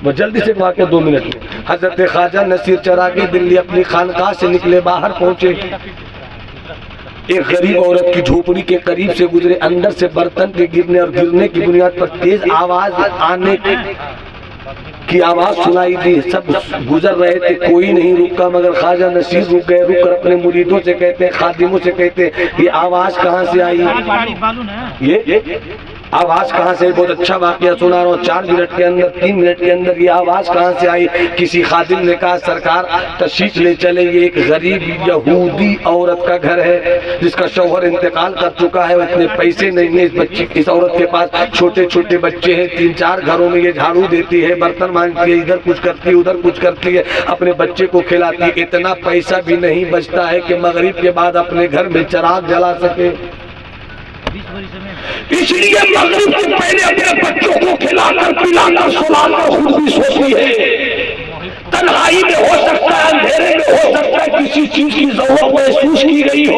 وہ جلدی سے واقعہ 2 منٹ میں۔ حضرت خواجہ نصیر چراغی دلی اپنی خانقاہ سے نکلے، باہر پہنچے، ایک غریب عورت کی جھوپڑی کے قریب سے گزرے، اندر سے برتن کے گرنے اور گرنے کی بنیاد پر تیز آواز آنے کی آواز سنائی دی۔ سب گزر رہے تھے، کوئی نہیں رکا، مگر خواجہ نصیر رک گئے۔ رک کر اپنے مریدوں سے کہتے ہیں، خادموں سے کہتے ہیں، یہ آواز کہاں سے آئی؟ یہ آواز کہاں سے؟ بہت اچھا واقعہ سنا رہا ہوں، 4 منٹ کے اندر 3 منٹ کے اندر یہ آواز کہاں سے آئی؟ کسی خادم نے کہا، سرکار تشریف لے چلے، یہ ایک غریب یہودی عورت کا گھر ہے جس کا شوہر انتقال کر چکا ہے، اتنے پیسے نہیں ہیں اس عورت کے پاس، چھوٹے چھوٹے بچے ہیں، 3-4 گھروں میں یہ جھاڑو دیتی ہے، برتن مانجتی ہے، ادھر کچھ کرتی ہے ادھر کچھ کرتی ہے، اپنے بچے کو کھلاتی ہے، اتنا پیسہ بھی نہیں بچتا ہے کہ مغرب کے بعد اپنے گھر میں چراغ جلا سکے، اس لیے مغرب سے پہلے اپنے بچوں کو کھلا کر پلا کر سلا کر خود بھی سوتی ہے۔ تنہائی میں ہو سکتا ہے، اندھیرے میں ہو سکتا ہے، کسی چیز کی ضرورت محسوس کی گئی ہو،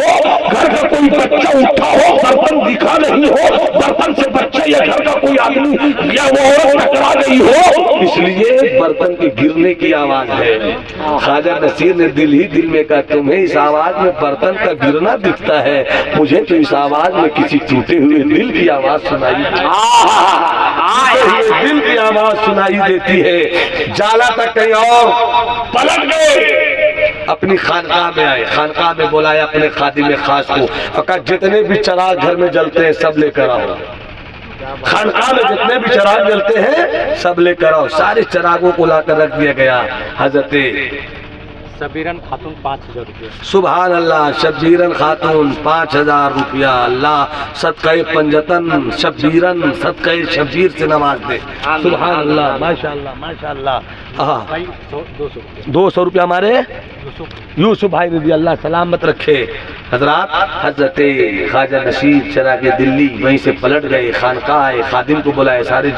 گھر کا کوئی بچہ اٹھا ہو، برتن دکھا نہیں ہو، برتن سے بچہ یا گھر کا کوئی آدمی یا وہ عورت ٹکرا گئی ہو، اس لیے برتن کے گرنے کی آواز ہے۔ خواجہ نصیر نے دل ہی دل میں کہا، تمہیں اس آواز میں برتن کا گرنا دکھتا ہے، مجھے تو اس آواز میں کسی ٹوٹے ہوئے دل کی آواز سنائی دل کی آواز سنائی دیتی ہے۔ جالا تک کہیں اور پلٹ گئے، اپنی خانقاہ میں آئے، خانقاہ میں بلایا اپنے خادم خاص کو، اور کہا جتنے بھی چراغ گھر میں جلتے ہیں سب لے کر آؤ، خانقاہ میں جتنے بھی چراغ جلتے ہیں سب لے کر آؤ۔ سارے چراغوں کو لا کر رکھ دیا گیا۔ حضرت شبیرن خاتون 5000 روپیہ، سبحان اللہ، شبیرن خاتون 5000 روپیہ، اللہ صدقہ پنجتن شبیرن صدقہ شبیر سے نواز دے، سبحان اللہ، ماشاءاللہ ماشاءاللہ۔ 200 روپیہ ہمارے یوسف بھائی رضی اللہ سلامت رکھے۔ حضرات، حضرت خواجہ نصیر چراغ دلی وہیں سے پلٹ گئے، خانقاہ آئے، خادم کو بلائے، سارے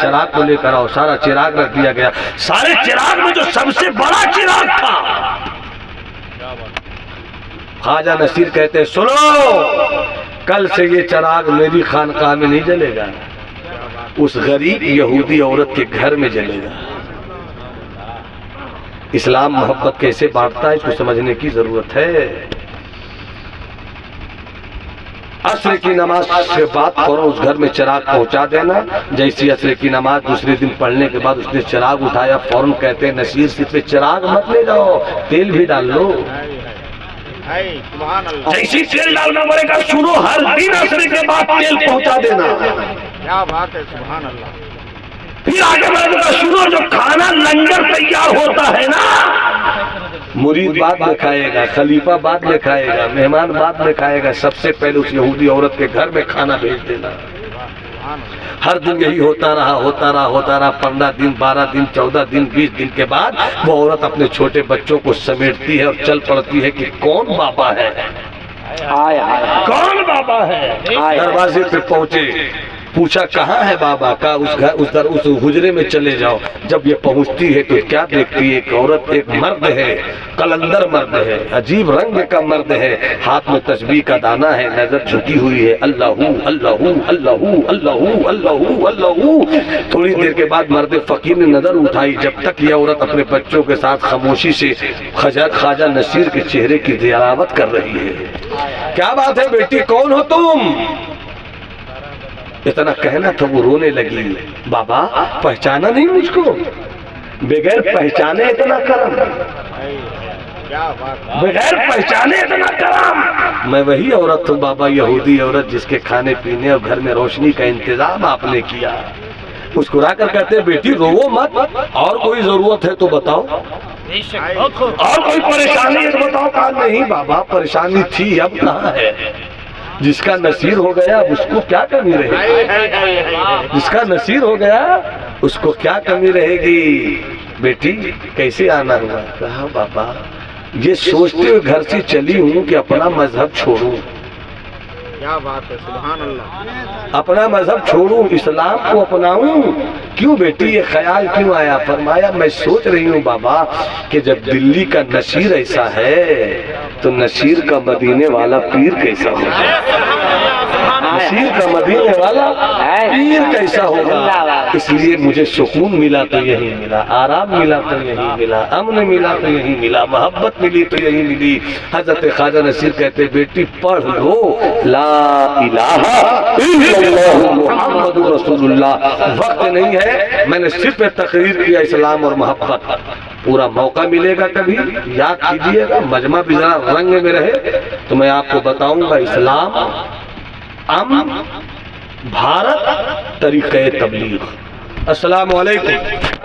چراغ کو لے کر آؤ، سارا چراغ رکھ دیا گیا۔ سارے چراغ میں جو سب سے بڑا چراغ تھا، خواجہ نصیر کہتے ہیں، سنو، کل سے یہ چراغ میری خانقاہ میں نہیں جلے گا، اس غریب یہودی عورت کے گھر میں جلے گا۔ اسلام محبت کیسے بانٹتا ہے، اس کو سمجھنے کی ضرورت ہے۔ عصر کی نماز کے بعد فوراً اس گھر میں چراغ پہنچا دینا۔ جیسی عصر کی نماز دوسرے دن پڑھنے کے بعد اس نے چراغ اٹھایا، فوراً کہتے ہیں، نصیر صرف چراغ مت لے جاؤ، تیل بھی ڈال لو۔ جیسی تیل ڈالنا پڑے گا، سنو، ہر دن عصر کے بعد تیل پہنچا دینا۔ کیا بات ہے، سبحان اللہ۔ پھر آگے بڑھنے کا سنو، جو کھانا لنگر تیار ہوتا ہے نا، مرید بعد میں کھائے گا، خلیفہ بعد میں کھائے گا، مہمان بعد میں کھائے گا، سب سے پہلے اس یہودی عورت کے گھر میں کھانا بھیج دینا۔ ہر دن یہی ہوتا رہا، 15 دن 12 دن 14 دن 20 دن کے بعد وہ عورت اپنے چھوٹے بچوں کو سمیٹتی ہے اور چل پڑتی ہے کہ کون بابا ہے، کون بابا ہے۔ دروازے پہ پہنچے، پوچھا کہاں ہے بابا، کہا اس حجرے میں چلے جاؤ۔ جب یہ پہنچتی ہے تو کیا دیکھتی ہے، ایک عورت، ایک مرد ہے، قلندر مرد ہے، عجیب رنگ کا مرد ہے، ہاتھ میں تسبیح کا دانہ ہے، نظر جھکی ہوئی ہے، اللہ اللہ اللہ اللہ اللہ اللہ۔ تھوڑی دیر کے بعد مرد فقیر نے نظر اٹھائی، جب تک یہ عورت اپنے بچوں کے ساتھ خاموشی سے خواجہ نصیر کے چہرے کی زیارت کر رہی ہے۔ کیا بات ہے بیٹی، کون ہو تم؟ اتنا کہنا تھا، وہ رونے لگی، بابا پہچانا نہیں مجھ کو، بغیر پہچانے اتنا کرم، بغیر پہچانے اتنا کرم۔ میں وہی عورت ہوں بابا، یہودی عورت جس کے کھانے پینے اور گھر میں روشنی کا انتظام آپ نے کیا۔ مسکرا کر کہتے ہیں، بیٹی رو مت، اور کوئی ضرورت ہے تو بتاؤ، اور کوئی پریشانی ہے تو بتاؤ۔ کہا نہیں بابا، پریشانی تھی، اب کہاں ہے؟ جس کا نصیر ہو گیا اس کو کیا کمی رہے گی، جس کا نصیر ہو گیا اس کو کیا کمی رہے گی۔ بیٹی کیسے آنا ہوا؟ کہا بابا یہ سوچتے ہوئے گھر سے چلی ہوں کہ اپنا مذہب چھوڑوں، کیا بات ہے، سبحان اللہ، اپنا مذہب چھوڑوں، اسلام کو اپناؤں۔ کیوں بیٹی یہ خیال کیوں آیا؟ فرمایا میں سوچ رہی ہوں بابا کہ جب دلی کا نصیر ایسا ہے تو نصیر کا مدینے والا پیر کیسا ہوگا۔ نصیر کا مدینے والا پیر کیسا ہوگا؟ اس لیے مجھے سکون ملا تو یہی ملا، آرام ملا تو یہی ملا، امن ملا تو یہی ملا، محبت ملی تو یہی ملی۔ حضرت خواجہ نصیر کہتے بیٹی پڑھ لو لا الہ الا اللہ محمد رسول اللہ۔ وقت نہیں ہے، میں نے صرف تقریر کیا اسلام اور محبت۔ پورا موقع ملے گا کبھی یاد کیجئے گا، مجمع بھی ذرا رنگ میں رہے تو میں آپ کو بتاؤں گا اسلام، امن، بھارت، طریقہ تبلیغ۔ السلام علیکم۔